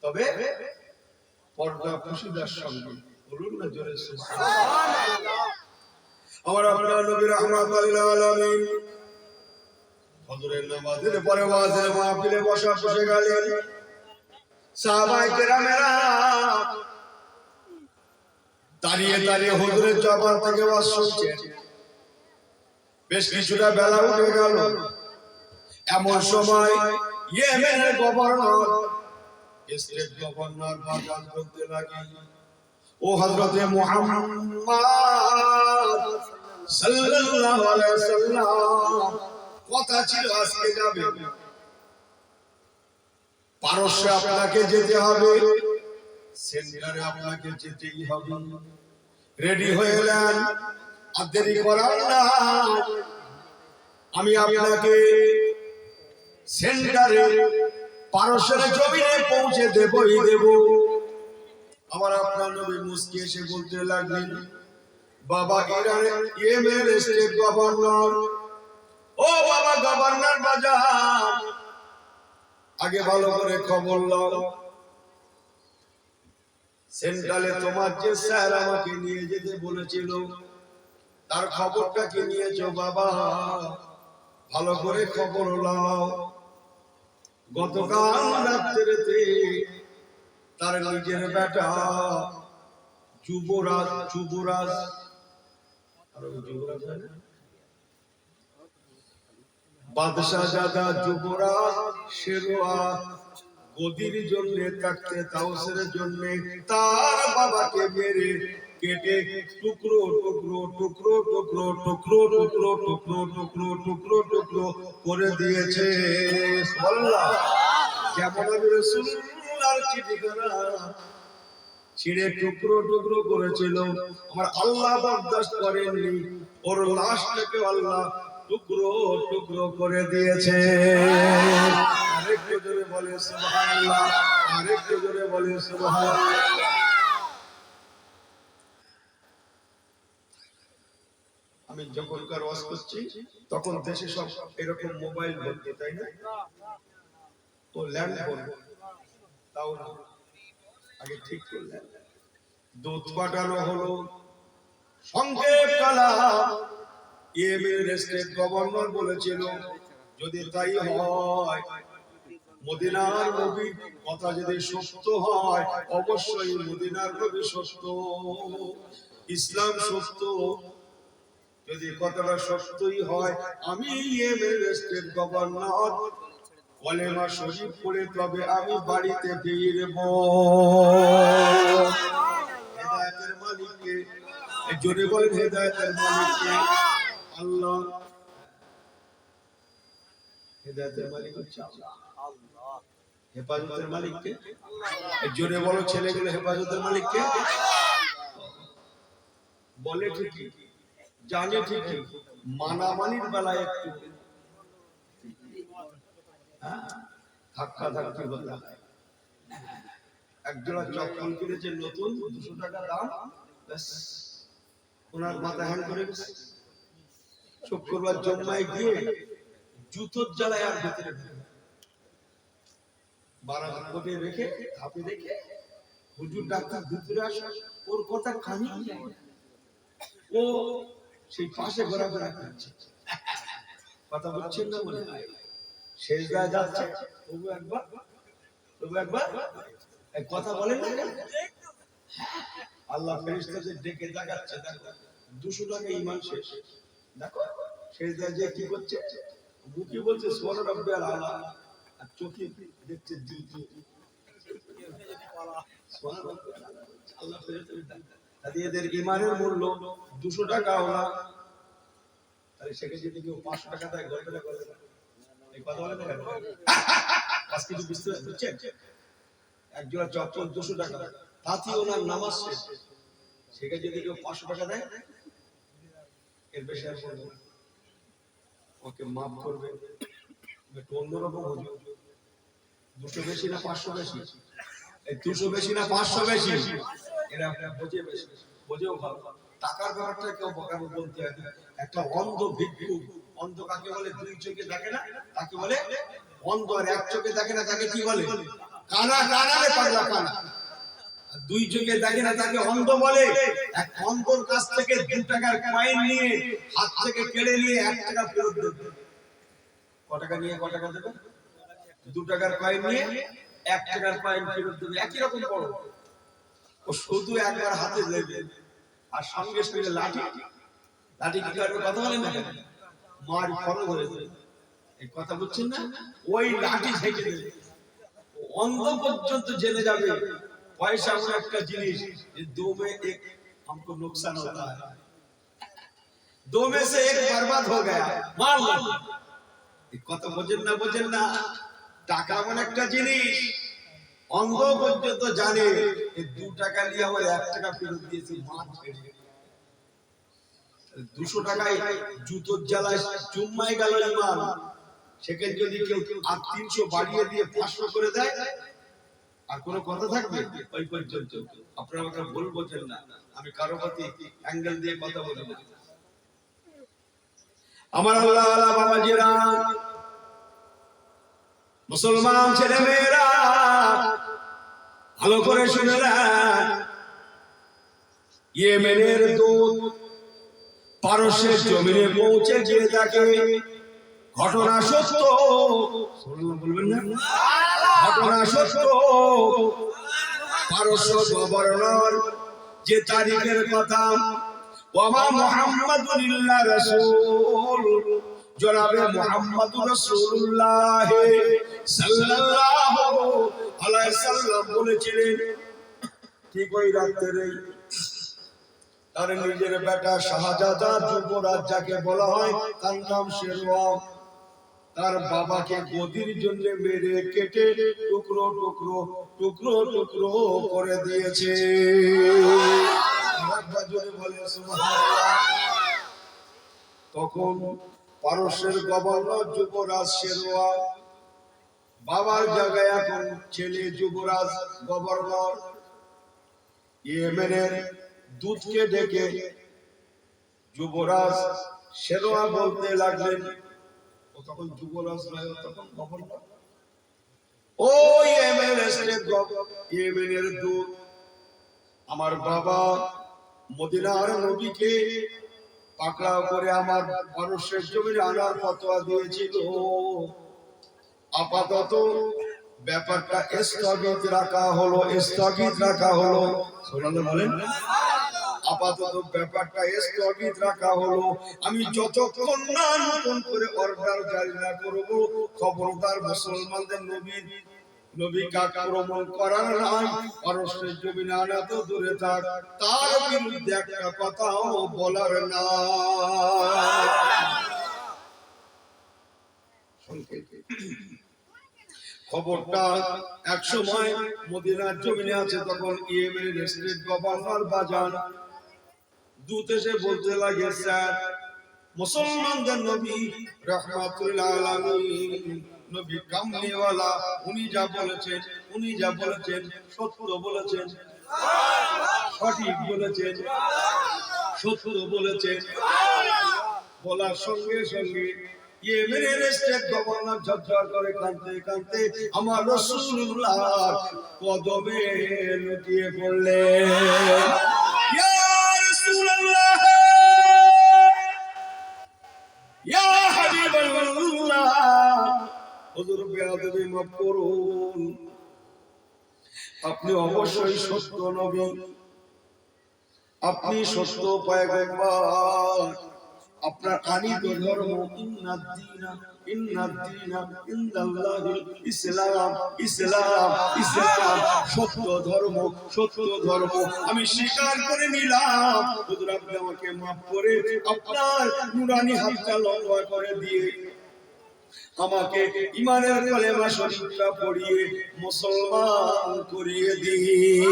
তবে পর্দা খুশিদার সঙ্গে বলুন না জোরে সুবহানাল্লাহ। আমার আপনার নবী রাহমাতুল লিল আলামিন ফজরের নামাজের পরে ওয়াজের মাহফিলে বসে গেলেন। সাহাবায়ে কেরামেরা দাঁড়িয়ে দাঁড়িয়ে হুজুরের জবান থেকে ওয়াজ শুনছেন। বেশ কিছুটা বেলা উঠে গেল। এমন সময় ইয়েমেনের গভর্নর, স্টেট গভর্নর বাজার করতে লাগলেন, ও হযরতে মুহাম্মদ সাল্লাল্লাহু আলাইহি ওয়াসাল্লাম, কথা ছিল আজকে যাবে পারস্যে, আপনাকে যেতে হবে, সেন্টারে আপনাকে যেতেই হবে। রেডি হয়ে এলেন, আর দেরি করার না, আমি আপনাকে সেন্টারে পারস্যের জমিনে পৌঁছে দেবই দেব। আমার আপনার নবী মুস্কি এসে বলতে লাগলেন, বাবা ইয়েমেনের স্টেট গভর্নর, ও বাবা গভর্নর বাজার, আগে ভালো করে খবর নাও, সেন্ট্রালে তোমার যে স্যার আমাকে নিয়ে যেতে বলেছিল তার খবরটা কি নিয়েছো বাবা? ভালো করে খবর নাও। গতকাল রাত্রিতে তার নিজের বেটা যুবরাজ বাদশাহজাদা যুবরাজ শেরওয়ার গদির জন্য থাকতে তাওসের জন্য তার বাবাকে মেরে কেটে টুকরো টুকরো টুকরো টুকরো টুকরো টুকরো টুকরো টুকরো টুকরো টুকরো করে দিয়েছে। সুবহানাল্লাহ। যেমন আমি রাসূলুল্লাহর চিঠিখানা ছিঁড়ে টুকরো টুকরো করেছিল, আমার আল্লাহ বরদাস্ত করেননি, ওর লাশটাকে আল্লাহ টুকরো টুকরো করে দিয়েছে। আরেকটু জোরে বলে সুবহানাল্লাহ, আরেকটু জোরে বলে সুবহানাল্লাহ। আমি যখনকার ওয়াজ করছি তখন দেশে সব এরকম মোবাইল ভর্তি, তাই না? তো ল্যান্ড ফোন তাও না, আগে ঠিক করলেন, দুধ পাঠানো হলো। সংক্ষেপ কালাম, ইয়েমেনের স্টেট গভর্নর বলেছিল, যদি তাই হয়, মদিনার নবীর কথা যদি সত্য হয়, অবশ্যই মদিনার নবী সত্য, ইসলাম সত্য, যদি কথাটা সত্যই হয়, আমি ইয়েমেনের স্টেট গভর্নর কলেমা শরীফ পড়ে তবে আমি বাড়িতে ফিরব। হেদায়েতের মালিককে জোরে বলেন, হেদায়েতের মালিককে আল্লাহ। হেদায়েতের মালিক হচ্ছে আল্লাহ। হেফাজতের মালিককে জোরে বলো, ছেলেগুলো হেফাজতের মালিককে বলে ঠিকই, জানে ঠিকই, মানামানির বেলায় একটু ধাক্কা ধাক্কি হতে হয়। একজোড়া চপ্পল কিনেছে নতুন, 200 টাকা দাম, ওনার মাথা হ্যান্ড করে গেছে। শুক্রবার জম্মায় গিয়ে জুতোর জ্বালায় আর ভেতরে বারান্দা কোটে রেখে হাতে রেখে হুজুর ডাক্তার ভিতরে আসে, ওর কথা কানে ও সেই পাশে ঘোরাঘোরা করছে, কথা বলছেন না বলে সেজদায় যাচ্ছে, তবু একবার কথা বলেন না। আল্লাহ ফেরেশতাদের ডেকে দেখাচ্ছে, দেখো 200 টাকা ঈমান শেষ, দেখো সেজদায় যে কি করছে, মুখে বলছে সুবহান রাব্বিয়াল আলা, আর চোখে দেখছে জুতো। সুবহান রাব্বিয়াল আলা, আল্লাহ ফেরেশতাদের তাদের এদের ঈমানের মূল্য 200 টাকাও না, তাহলে সেখানে যদি কেউ 500 টাকা দেয় গল্পটা করে না, এই কথা বলে না কেন? আজকে কি বুঝতে পারছেন? একজোড়া চপ্পল 200 টাকা, তাতে ওনার নামাজ শেষ, সেখানে যদি কেউ 500 টাকা দেয়, এর বেশি আর বলবো না, ওকে মাফ করবে, একটু অন্যরকম হুজুর। 200 বেশি না 500 বেশি? এই 200 বেশি না 500 বেশি? এরা বোঝে বেশি, বোঝেও ভালো। টাকার ব্যাপারটা কেউ বকাবো বলতে হয়। একটা অন্ধ ভিক্ষুক, অন্ধ কাকে বলে? 2 চোখে দেখে না, তাকে বলে অন্ধ। আর 1 চোখে দেখে না, তাকে কি বলে? কানা কানা রে পাগলা কানা। দুই চোখে দেখে না তাকে অন্ধ বলে। এক অন্ধর কাছ থেকে 2 টাকার কয়েন নিয়ে হাত থেকে কেড়ে নিয়ে 1 টাকা ফেরত দেবে। ক টাকা নিয়ে ক টাকা দেবে? 2 টাকার কয়েন নিয়ে 1 টাকার কয়েন ফেরত দেবে। একই রকম বড়। ও শুধু একবার হাতে দেবে আর সঙ্গে সঙ্গে লাঠি লাঠি কি করবে? কথা বলেন না, মার খরচ হয়ে যাবে। এই কথা বুঝছেন না? ওই লাঠি থেকে দেবে। অন্ধ পর্যন্ত জেনে যাবে पैसा वो एक जिनिस दो में एक हमको नुकसान होता है, 2 में से 1 बर्बाद हो गया मान लो। कत बोझेन ना टाका मन एक जिनिस अंध पर्यन्त जाने 2 টাকা নিয়ে আমার 1 টাকা ফেরত দিয়েছি মাছ ছেড়ে 200 টাকায় জুতোর জ্বালায় চুম্মাই গেল ইমান। সেখানে যদি কেউ আর 300 বাড়িয়ে দিয়ে 500 করে দেয় আর কোনো কথা থাকবে? ওই পর্যন্ত। আপনারা আমাকে ভুল বোঝেন না, আমি কারো প্রতি অ্যাঙ্গেল দিয়ে কথা বলি না। আমার আল্লাহ আল্লাহ বাবাজিরা, মুসলমান ছেলে মেয়েরা ভালো করে শুনে নেন। ইয়েমেনের দূত পারস্যের জমিনে পৌঁছে গিয়ে দেখে ঘটনা সত্য। বলবেন না? ঘটনা সত্য। পারস্য গভর্নর যে তারিখের কথা, ওয়া মুহাম্মাদুন ইল্লা রাসূল, জনাবে মুহাম্মাদুর রাসূলুল্লাহ সাল্লাল্লাহু আলাইহি সাল্লাম বলেছিলেন, ঠিক ওই রাত্রে তার নিজের বেটা শাহজাদা যুবরাজ যাকে বলা হয়, তার নাম শেরওয়ান, তার বাবাকে গদির জন্য মেরে কেটে টুকরো টুকরো টুকরো টুকরো করে দিয়েছে। তখন পারস্যের গভর্নর যুবরাজ শেরওয়ান, বাবার জায়গায় এখন ছেলে যুবরাজ গভর্নর, ইয়েমেনের দূতকে ডেকে যুবরাজ শেরওয়ান বলতে লাগলেন, তখন যুবরাজ নয়, তখন গভর্নর, ও ইয়েমেনের দূত, আমার বাবা মদিনার নবীকে পাকড়াও করে আমার পারস্যের জমিনে আনার ফতোয়া দিয়েছিল। আপাতত ব্যাপারটা স্থগিত রাখা হলো, স্থগিত রাখা হলো। সুবহানাল্লাহ বলেন। আপাতত ব্যাপারটা স্থগিত রাখা হলো। আমি যতক্ষণ না নতুন করে অর্ডার জারি না করব, খবরদার মুসলমানদের নবীকে আক্রমণ করার নাই, পারস্যের জমিনে আনা তো দূরে থাক, তার বিরুদ্ধে একটা কথাও বলার না। খবরটা এক সময় মদিনার জমিনে আছে, তখন ইয়েমেনের স্টেট গভর্নর বাজান দূত এসে বলতে লাগে, স্যার মুসলমানদের নবী রাহমাতুল আলামিন, নবী কামলিওয়ালা, উনি যা বলেছেন সত্য বলেছেন, সঠিক বলেছেন, সত্য বলেছেন। বলার সঙ্গে সঙ্গে ইয়েমেনের স্টেট গভর্নর ঝরঝর করে কাঁদতে কাঁদতে আমার রাসূলুল্লাহর কদমে লুটিয়ে পড়লেন। ইয়া রাসূলুল্লাহ, ইয়া হাবিবাল্লাহ, হুজুর বেয়াদবি মাফ করুন, আপনি অবশ্যই সত্য নবী, আপনি সত্য পয়গম্বর, আপনার আনিত ধর্ম ইন্নাদ-দীনা ইনদাল্লাহিল ইসলাম, ইসলাম, ইসলাম, সত্য ধর্ম, সত্য ধর্ম আমি স্বীকার করে নিলাম। হুজুর আপনি আমাকে মাফ করে আপনার নূরানি হাতটা লম্বা করে দিয়ে আমাকে ঈমানের কালেমা শরীফটা পড়িয়ে মুসলমান করিয়ে দিন।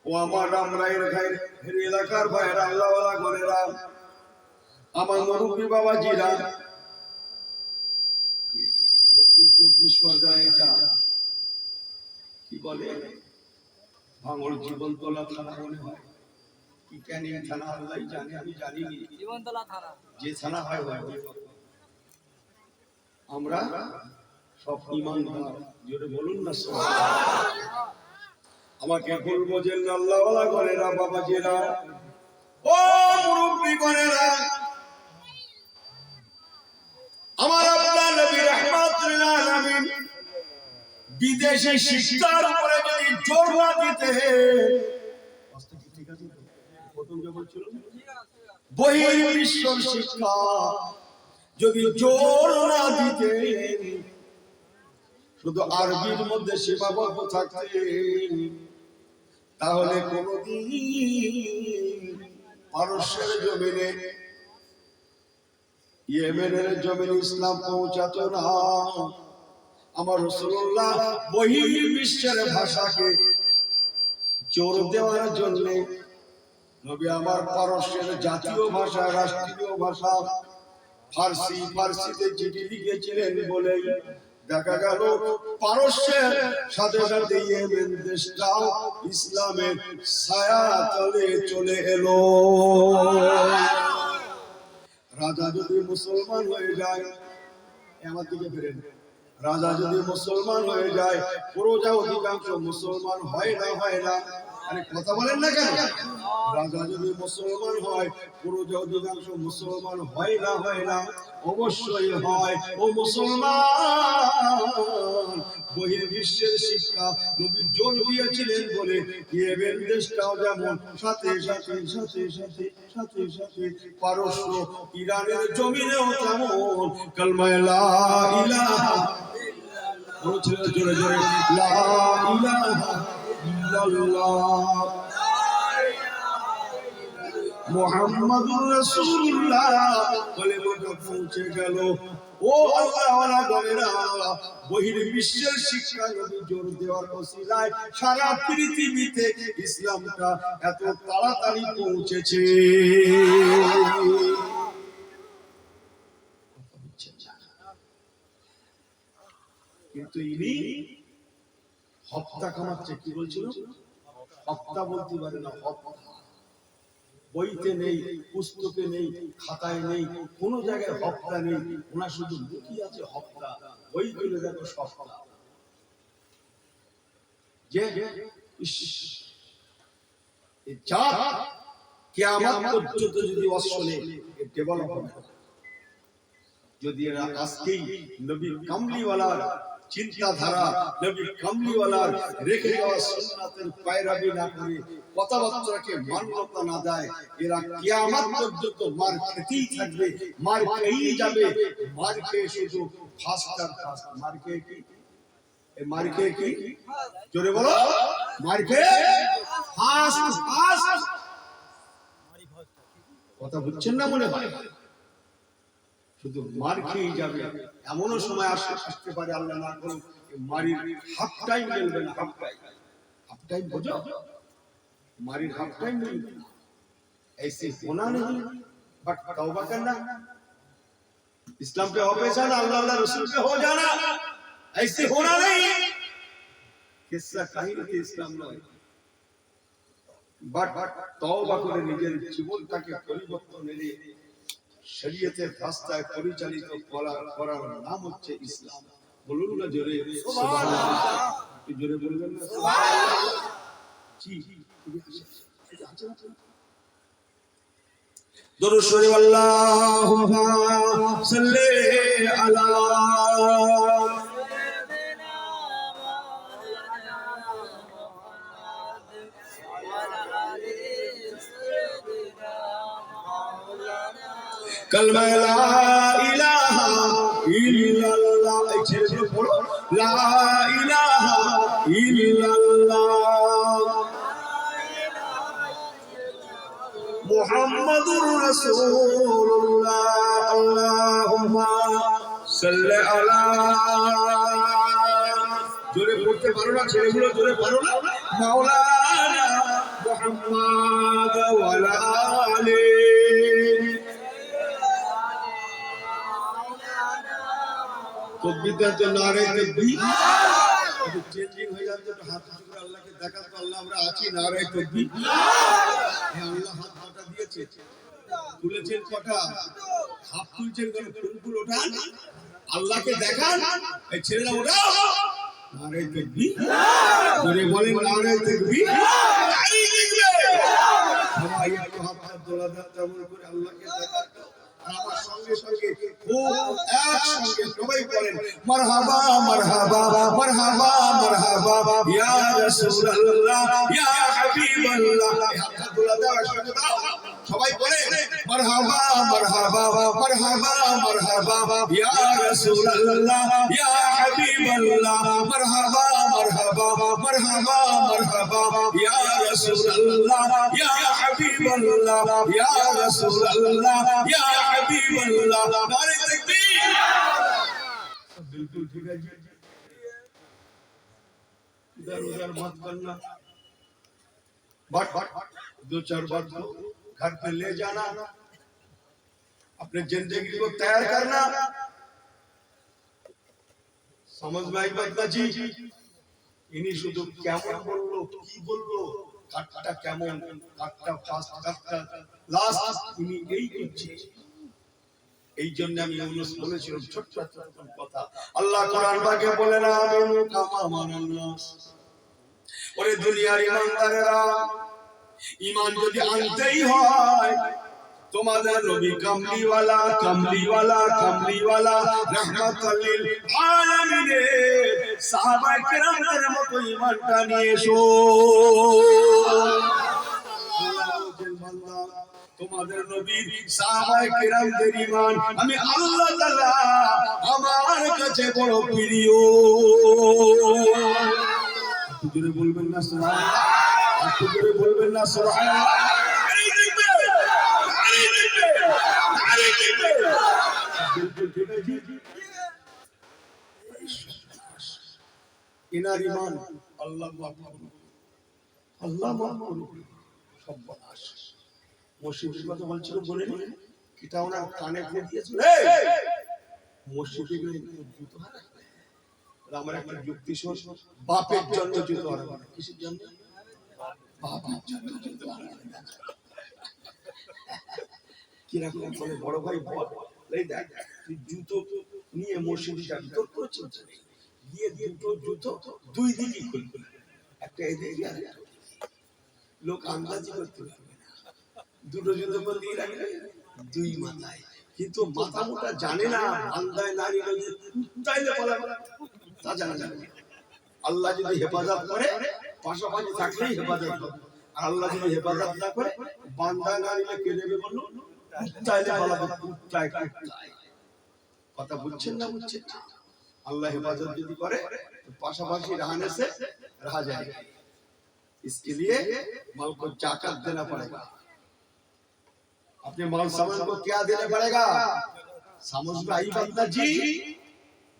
ও আমার রামরায়ের ভাইয়ের এলাকার ভাইয়েরা, আল্লাহওয়ালা ঘরেরা, আমার মুরব্বী বাবাজিরা, দক্ষিণ 24 পরগনা এটা কি বলে, ভাঙড় জীবনতলা থানা মনে হয়, কি ক্যানিং থানা আল্লাহ জানে, আমি জানিনি, জীবনতলা থানা যে থানা হয়। আমরা সব ঈমানদার, জোরে বলুন না সুবহানাল্লাহ। আমাকে বলবো যে আল্লাহওয়ালা গণেরা, বাবাজিরা, ও মুরব্বিগণেরা, আমার আপনার নবী রাহমাতুল আলামিন বিদেশি শিক্ষার উপরে যদি জোর না দিতে, ঠিক আছে প্রথম যে বলছিল বহির্বিশ্ব শিক্ষা যদি জোর না দিতে, শুধু আরবির মধ্যে সীমাবদ্ধ থাকতেন, তাহলে কোনদিন পারস্যের জমিনে, ইয়েমেনের জমিনে ইসলাম পৌঁছাতো না। আমার রাসূলুল্লাহ বহির্বিশ্বের ভাষাকে জোর দেওয়ার জন্য নবী আমার পারস্যের জাতীয় ভাষা, রাষ্ট্রীয় ভাষা ফার্সি, ফার্সিতে চিঠি লিখেছিলেন বলে দেখা গেল পারস্যের সাথে সাথে ইয়েমেন দেশটাও ইসলামের ছায়া তলে চলে এলো। রাজা যদি মুসলমান হয়ে যায়, আমার দিকে ফিরেন, রাজা যদি মুসলমান হয়ে যায়, প্রজা অধিকাংশ মুসলমান হয় না, হয় না? আরে কথা বলেন না কেন? রাজা যদি মুসলমান হয়, প্রজা অধিকাংশ মুসলমান হয় না, হয় না? অবশ্যই হয়। ও মুসলমান, বহির্বিশ্বের শিক্ষা নবী জোর দিয়েছিলেন বলে ইয়েমেন দেশটাও যেমন সাথে সাথে সাথে সাথে সাথে সাথে পারস্য ইরানের জমিনেও তেমন কালমায়ে লা ইলাহা ইল্লাল্লাহ, জোরে জোরে লা ইলাহা ইল্লাল্লাহ মুহাম্মাদুর রাসূলুল্লাহ বলে পৌঁছে গেল। ও আল্লাহওয়ালা গণেরা, বহির্বিশ্বের শিক্ষা নবী জোর দেওয়ার ওসিলায় সারা পৃথিবীতে ইসলামটা এত তাড়াতাড়ি পৌঁছেছে। কিন্তু ইনি হপ্তা কামাচ্ছে। কি বলছিল? হপ্তা বলতে পারে না, হপ্তা। বইতে নেই, পুস্তকে নেই, খাতায় নেই, কোন জায়গায় হপ্তা নেই। ওনার শুধু মুখই আছে হপ্তা, বই তুলে দেখো সপ্তা। যে জাত কিয়ামত পর্যন্ত যদি অশ্বলে ডেভেলপ হবে, যদি এরা আজকেই নবী কামলিওয়ালার চিন্তাধারা, নবী কামলিওয়ালার রেখে যাওয়া সুন্নাতের পায়রাবি না করে, কথাবার্তাকে মান্যতা না দেয়, এরা কিয়ামত পর্যন্ত মার খেতেই থাকবে, মার খেয়েই যাবে। মার খেয়ে শুধু ফাস্টার ফাস্ট, মার খেয়ে কি, মার খেয়ে কি, জোরে বলো, মার খেয়ে ফাস্ট ফাস্ট। কথা বুঝছেন না মনে হয়? শুধু মার খেয়ে যাবে। এমনও সময় আসতে পারে, আল্লাহ না করুন, মারির হাফ টাইম মিলবে না। হাফ টাইম, হাফ টাইম বোঝো, মারির হাফ টাইম मिलবে না। ऐसे होना नहीं, बट तौबा करना, इस्लाम पे हो पहचाना, अल्लाह अल्लाह रसूल पे हो जाना, ऐसे होना नहीं। किस्सा कहीं नहीं इस्लाम नয়, बट तौबा করে নিজের জীবনটাকে পরিবর্তন এনে শরীয়তের রাস্তায় পরিচালিত করার নাম হচ্ছে ইসলাম। বলুন না জোরে সুবহানাল্লাহ। কি জোরে বলবেন না সুবহানাল্লাহ? জি, দরুদ শরীফ আল্লাহুম্মা সাল্লি আলা कलमा ला इलाहा इल्लल्लाह, ছেলেগুলো পড়ো, লা ইলাহা ইল্লাল্লাহ মুহাম্মাদুর রাসূলুল্লাহ, আল্লাহুম্মা সাল্লি আলা, জোরে পড়তে পারো না ছেলেগুলো, জোরে পারো না, মাওলানা মুহাম্মদ ওয়া আলা আলি। তকবীরটা নারে তাকবীর, একটু চেঞ্জিং হয়ে যাচ্ছে, একটু হাত উঁচু করে আল্লাহকে দেখান তো, আল্লাহ আমরা আছি, নারে তাকবীর। হ্যাঁ, আল্লাহ হাত কটা দিয়েছে, তুলেছেন কটা, হাত তুলছেন কেন, ফুল ফুল ওঠান, আল্লাহকে দেখান, এই ছেলেরা ওঠাও, নারে তাকবীর, জোরে বলেন নারে তাকবীর, নারে তাকবীর। সবাই একটু হাত দোলা দাও, তেমন করে আল্লাহকে দেখান। আমার সঙ্গে সঙ্গে খুব একসঙ্গে সবাই বলেন মারহাবা মারহাবা মারহাবা মারহাবা ইয়া রাসূলুল্লাহ ইয়া হাবিবাল্লাহ। হাত দোলা দাও, একসঙ্গে দাও, সবাই বলেন মারহাবা মারহাবা মারহাবা মারহাবা ইয়া রাসূলুল্লাহ ইয়া হাবিবাল্লাহ। মারহাবা মারহাবা মারহাবা মারহাবা ইয়া রাসূলুল্লাহ ইয়া হাবিবাল্লাহ ইয়া রাসূলুল্লাহ ইয়া হাবিবাল্লাহ। নারে তাকবীর। बिल्कुल ठीक है जी, इधर उधर मत करना, बट दो चार बार को घर पे ले जाना, अपने जिंदगी को तैयार करना। समझ में आई बात ना जी? इन्हीं शुद्ध কেমন বললো, কি বললো, কাটটা কেমন, কাটটা ফাস্ট, কাটটা লাস্ট, ইনি এই করছে। এই জন্য আমি ইউনূস বলেছিলাম ছোট্ট কথা। আল্লাহ কোরআন পাকে বলেন আমিনু কামা আমানান নাস। ওরে দুনিয়ার ঈমানদারেরা, ঈমান যদি আনতেই হয়, তোমাদের নবী কামলিওয়ালা কামলিওয়ালা কামলিওয়ালা রাহমাতুল লিল আলামিনের সাহাবায়ে কেরামদের মতো ঈমানটা নিয়ে এসো। তোমাদের নবীর সাহাবায়ে কেরামদের ঈমান আমি আল্লাহ তাআলা আমার কাছে বড় প্রিয়। একটু জোরে বলবেন না সুবহানাল্লাহ, একটু জোরে বলবেন না সুবহানাল্লাহ। আরে দেখবে, আরে দেখবে, আরে দেখবে। বিলকুল ঠিক আছে জি। ইনার ঈমান আল্লাহ মাফ করুন, আল্লাহ মাফ করুন। সব বলাস মসজিদের কথা বলছিল, বলে নি এটা ওনার কানে দিয়ে দিয়েছিল। মসজিদে গিয়ে জুতো হারায়, আমার একটা যুক্তি শোন, বাপের জন্য জুতো হারায়, কিসের জন্য? বাপের জন্য জুতো হারায়। কিরকম বলে বড় ভাই বল, এই দেখ তুই জুতো নিয়ে মসজিদে যাবি, তোর কোনো চিন্তা নেই, গিয়ে দুটো জুতো দুই দিকই খুলবে, একটা এদিকে আর একটা লোক আন্দাজি করতে পারবে না, দুটো জুতো করে দিয়ে রাখবে দুই মাথায়, কিন্তু মাথা মোটা জানে না বান্দায় না নিলে যে চাইলে বলা তা জানা যাবে। আল্লাহ যদি হেফাজত করে পাশাপাশি থাকলেই হেফাজত হবে, আর আল্লাহ যদি হেফাজত না করে বান্দায় না নিলে কে দেবে বললো? চাইলে বলা কুত্তায় কুত্তায়। কথা বুঝছেন না? বুঝছেন না? আল্লাহ হেফাজত যদি করে পাশাপাশি रहने से रहा जाएगा, इसके लिए माल को जाकत देना पड़ेगा। अपने माल सामान को क्या देना पड़ेगा? समझ में आई बात ना जी?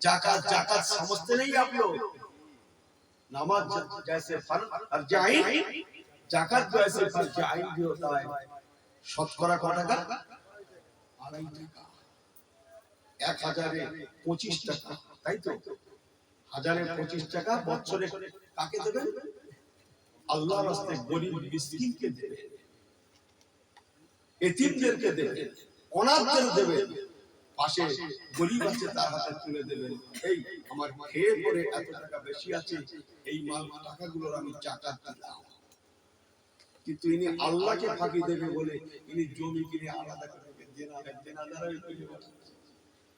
जाकत जाकत समझते नहीं आप लोग। नमाज जैसे फर्ज और जाइन, जाकत जैसे फर्ज जाइन भी होता है। শতকরা কত টাকা? 2.5 টাকা। 1025 টাকা, তাই তো? 1025 টাকা বছরে কাকে দেবেন? আল্লাহর রাস্তায় গরীব মিসকিনকে দেবেন, এতিমদেরকে দেবেন, অনাথদের দেবেন, পাশে গরীব আছে তার হাতে তুলে দেবেন। এই আমার খেয়ে পরে এত টাকা বেশি আছে, এই মাল টাকাগুলোর আমি জাকাত দিলাম। কিন্তু ইনি আল্লাহকে ফাঁকি দেবে বলে ইনি জমি কিনে আলাদা করে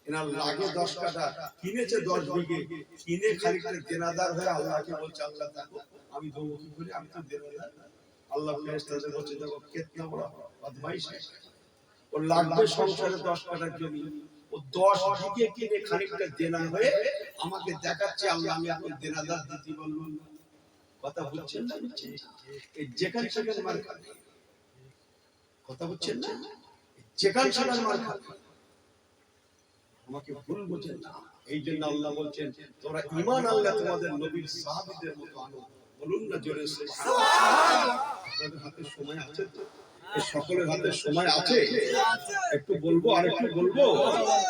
এনার লাগে 10 কাঠা, কিনেছে 10 বিঘে, কিনে খানিকটা দেনাদার হয়ে আল্লাহকে বলছে আল্লাহ দেখো আমি দেবো কি করে, আমি তো দেনাদার। আল্লাহ ফেরেশতাদের বলছে দেখো কিতনা বড় বদমাইশ है, ওর লাগবে সংসারে 10 কাঠা জমি, ও 10 বিঘে কিনে খানিকটা দেনা হয়ে আমাকে দেখাচ্ছে আল্লাহ আমি এখন দেনাদার দিতে বলবো। কথা বুঝছেন না? বুঝছেন? এই যেখানে সেখানে মার খাবে, কথা বুঝছেন না? যেখানে সেখানে মার খাবে, আমাকে ভুল বুঝেন না। এই জন্য আল্লাহ বলছেন তোমরা ঈমান আনলে তোমাদের নবীর সাহাবীদের মতো আনো। বলুন না জোরে সুবহানাল্লাহ। আপনাদের হাতে সময় আছে তো? এই সকলের হাতে সময় আছে? একটু বলবো আর একটু বলবো।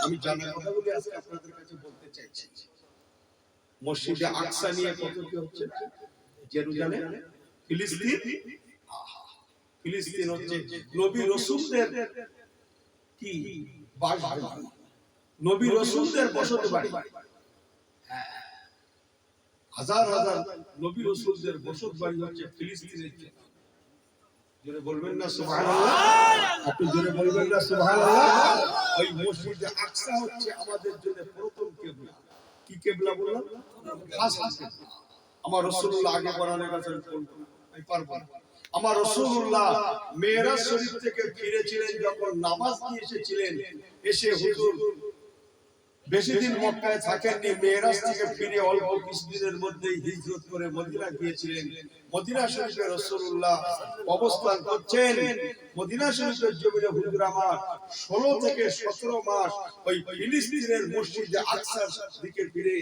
আমি জানা কথাগুলি আজকে আপনাদের কাছে বলতে চাইছি। মসজিদে আকসা নিয়ে কত কি হচ্ছে? জেরুজালেম, ফিলিস্তিন, ফিলিস্তিন হচ্ছে নবী রাসূলদের কি বাসভূমি, নবী রাসূলদের বসত বাড়ি, হাজার হাজার নবী রাসূলদের বসত বাড়ি হচ্ছে ফিলিস্তিনের জন্য। জোরে বলবেন না সুবহানাল্লাহ? আপনি জোরে বলবেন না সুবহানাল্লাহ? ওই মসজিদে আকসা হচ্ছে আমাদের জন্য প্রথম কিবলা। কি কিবলা বললাম? খাস কিবলা। আমার রাসূলুল্লাহ আগে কোরআনের কাছে বলতো আমি পারবো না। আমার রাসূলুল্লাহ মেরাজ শরীফ থেকে ফিরেছিলেন, যখন নামাজ দিয়ে এসেছিলেন, এসে হুজুর বেশি দিন মক্কায় থাকেননি, মেরাজ থেকে ফিরে অল্প কিছুদিনের মধ্যেই হিজরত করে মদিনা গিয়েছিলেন। মদিনা শরীফে রাসূলুল্লাহ অবস্থান করছেন। মদিনা শরীফের জমিনে হুজুর আমার 16 থেকে 17 মাস ওই ফিলিস্তিনের মসজিদে আকসার দিকে ফিরে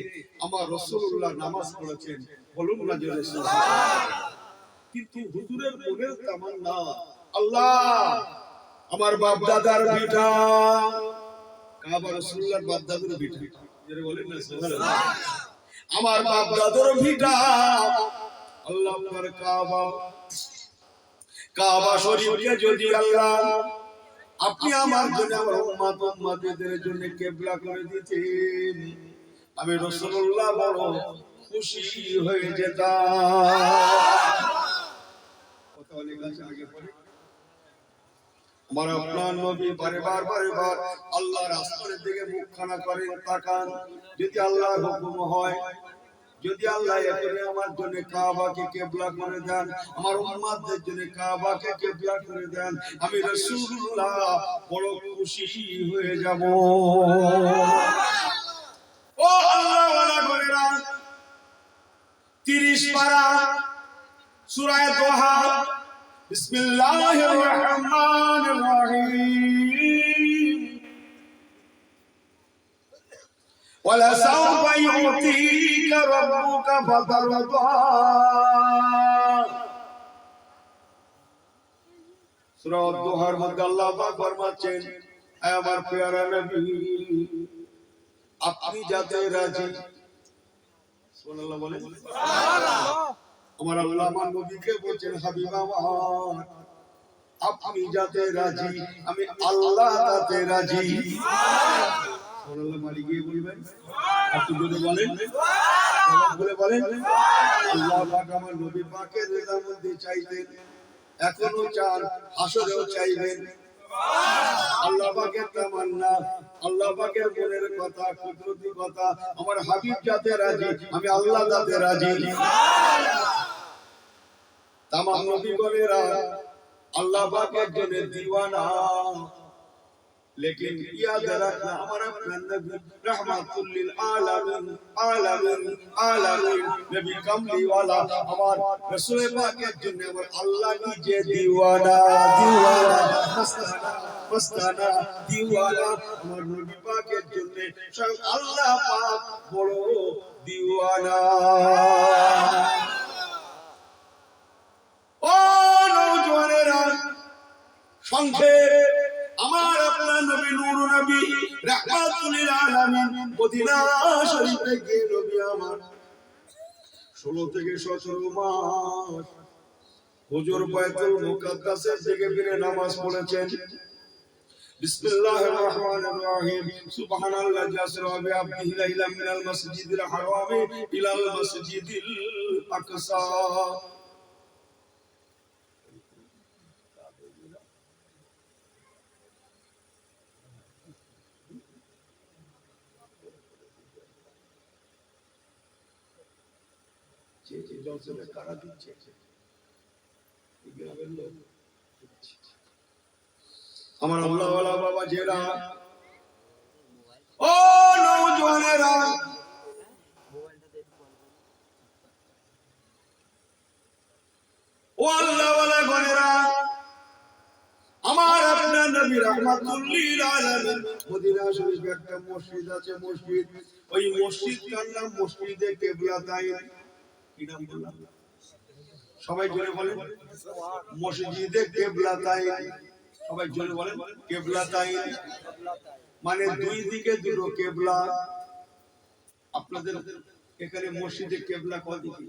আমার রাসূলুল্লাহ নামাজ পড়েছেন। বলুন না জোরে সুবহানাল্লাহ। কিন্তু হুজুরের মনের তামান্না, আল্লাহ আমার বাপ দাদার ভিটা কাবা, রাসূলুল্লাহর বাপ দাদার ভিটা, যারা বলেন না সুবহানাল্লাহ, আমার বাপ দাদার ভিটা আল্লাহ পাক কাবা, কাবা শরীফকে যদি আল্লাহ আপনি আমার জন্য, আমার উম্মতের জন্য কিবলা করে দিতেন, আমি রাসূলুল্লাহ বড় খুশি হয়ে যেতাম। কথা অনেক আগে পড়ে আমার আপনার নবী বারবার আল্লাহর আসমানের দিকে মুখখানা করেন, তাকান। যদি আল্লাহর হুকুম হয়, যদি আল্লাহ এখানে আমার জন্য কাবাকে কিবলা করে দেন, আমার উম্মতদের জন্য কাবাকে কিবলা করে দেন, আমি রাসূলুল্লাহ বড় খুশি হয়ে যাব। ও আল্লাহ ওয়ালা করেরা 30 পারা সূরা দোহা, বিসমিল্লাহির রহমানির রহিম, ওয়ালা সাওফা ইউতিকা রাব্বুকা ফাতারদা। সূরা দোহার মধ্যে আল্লাহ পাক ফরমাচ্ছেন, হে আমার প্রিয় নবী, আপনি যাতে রাজি, সুবহানাল্লাহ বলেন, সুবহানাল্লাহ। আমার আল্লাহ আমার নবীকে বলেন, হাবিব আমার, আপনি যাতে রাজি, আমি আল্লাহ তাতে রাজি। সুবহানাল্লাহ মালিক গিয়ে বলবেন, আপনি যদি বলেন, সুবহানাল্লাহ বলে বলেন, আল্লাহ পাক আমার নবী পাকের রেজামন্দি চাইতেন, এখনো চান, হাসরেও চাইবেন। আল্লাহ পাকের তামান্না, আল্লাহ পাকের মনের কথা, কুদরতি কথা, আমার হাবিব যাতে রাজি, আমি আল্লাহ তাতে রাজি। তামাম নবীগণেরা আল্লাহ পাকের জন্য দিওয়ানা, लेकिन याद रखना हमारा नबी रहमतुल लिल आलमीन आलमीन आलमीन नबी कमली वाला हमार रसूल पाक के जन्ने और अल्लाह की जे दीवाना दीवाना मस्ताना मस्ताना दीवाना हमार नबी पाक के जन्ने सब अल्लाह पाक बड़ो दीवाना। ओ नौजवानेरा संक्षेप আমার আপনার নবী নূর নবী রাহমাতুল লিল আলামিন মদিনা শরীফে গিয়ে নবী আমার 16 থেকে 17 মাস হুজুর বাইতুল মুকাদ্দাসের দিকে ফিরে নামাজ পড়েছেন। বিসমিল্লাহির রহমানির রহিম, সুবহানাল্লাহি আসরা বিআবদিহি লাইলাম মিনাল মাসজিদিল হারামি ইলাল মাসজিদিল আকসা। আমার আল্লাহ ওয়ালা বাবা জেরা, ও নওজওয়ানেরা, ও আল্লাহ ওয়ালা গণেরা, আমার আপনার নবী রাহমাতুল লিল আলামিন মদিনা শরীফে একটা মসজিদ আছে, মসজিদ, ওই মসজিদটার নাম মসজিদে কিবলাতাইন। কি নাম বললাম? সবাই জোরে বলেন, মসজিদে কিবলাতাইন। সবাই জোরে বলেন, কিবলাতাইন মানে দুই দিকে দুটো কিবলা। আপনাদের এখানে মসজিদে কিবলা কদিকে?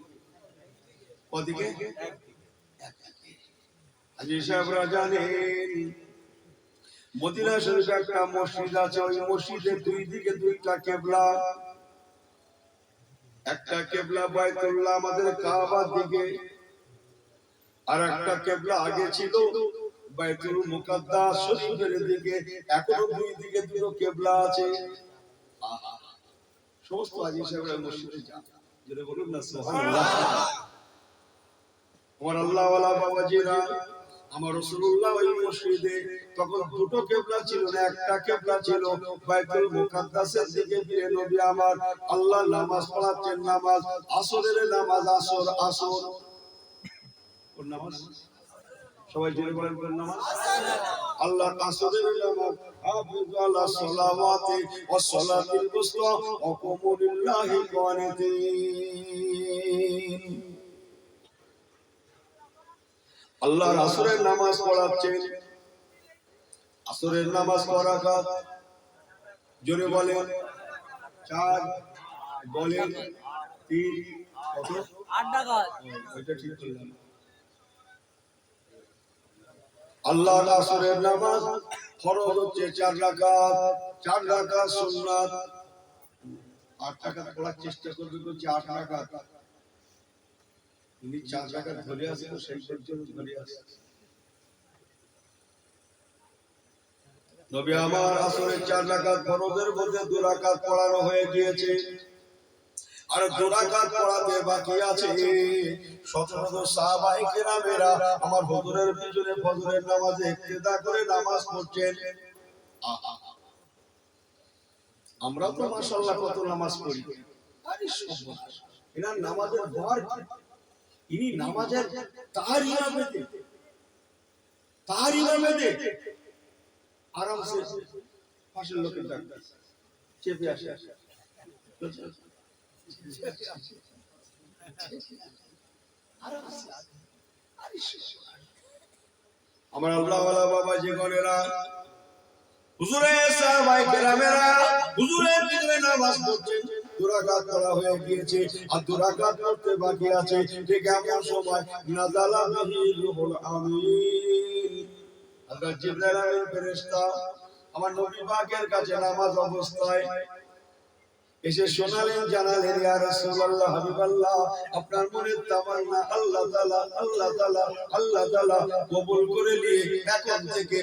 কদিকে? আজি সাহেবরা জানেন মদিনা শরীফে একটা মসজিদ আছে, ওই মসজিদের দুই দিকে দুইটা কেবলা। একটা কেবলা বাইতুল্লাহ আমাদের কাবার দিকে, আর একটা কেবলা আগে ছিল বাইতুল মুকাদ্দাস শরীফের দিকে। এখনো দুই দিকে দুটো কেবলা আছে। সমস্ত হাজী সাহেবরা মসজিদে যান, যেটা বলুন না সুবহানাল্লাহ। আমার আল্লাহ ওয়ালা বাবাজিরা, আমার রাসূলুল্লাহ ওই মসজিদে তখন দুটো কেবলা ছিল না, একটা কেবলা ছিল বাইতুল মুকাদ্দাসের দিকে। ফিরে নবী আমার আল্লাহ নামাজ পড়াচ্ছেন, নামাজ আসরের নামাজ, আসর আসর কোন নামাজ? সবাই জোরে বলেন কোন নামাজ? আল্লাহ আসরের নামাজ। হাফিজু আলা সালাওয়াতি ওয়াস সালাতিল উসতা ওয়া কুমু লিল্লাহি কানিতিন। আল্লাহ আসরের নামাজ পড়াচ্ছেন। আসরের নামাজ কয় রাকাত? জোরে বলেন। 4 বলেন 3 কত? 8 রাকাত। এটা ঠিক বললাম। আল্লাহর আসরের নামাজ ফরজ হচ্ছে 4 রাকাত, 4 রাকাত সুন্নাত। 8 রাকাত পড়ার চেষ্টা করবে, বলছে 8 রাকাত। উনি 4 রাকাত ধরে আছে, তো সেই পর্যন্ত ধরে আছে। নবী আমার আসরের 4 রাকাত ফরজের মধ্যে 2 রাকাত পড়ানো হয়ে গিয়েছে, আর 2 রাকাত পড়াতে বাকি আছে। শত শত সাহাবায়ে কেরামেরা আমার হুজুরের পিছনে ফজরের নামাজে ইক্তেদা করে নামাজ পড়ছেন। আমরা তো মাশাআল্লাহ কত নামাজ পড়ি, আরে সর্বনাশ। এনার নামাজের ভর কি? ইনি নামাজের তাহারিমা বেদে আরামসে পাশের লোকের ডাক্তার চেপে আসে। আমার আল্লাহ ওয়ালা বাবা জীবনেরা, হুজুরের সাহাবায়ে কেরামেরা হুজুরের পিছনে নামাজ পড়ছেন। 2 রাকাত পড়া হয়ে গিয়েছে, আর 2 রাকাত পড়তে বাকি আছে। ঠিক এমন সময় নাযালা বিহি রূহুল আমিন, হযরত জিবরাইল আমিন ফেরেশতা আমার নবী পাকের কাছে নামাজ অবস্থায় এসে শোনালেন, জানালেন, ইয়া রাসূলুল্লাহ, হাবিবাল্লাহ, আপনার মনের তামান্না আল্লাহ তাআলা কবুল করে নিয়ে এখন থেকে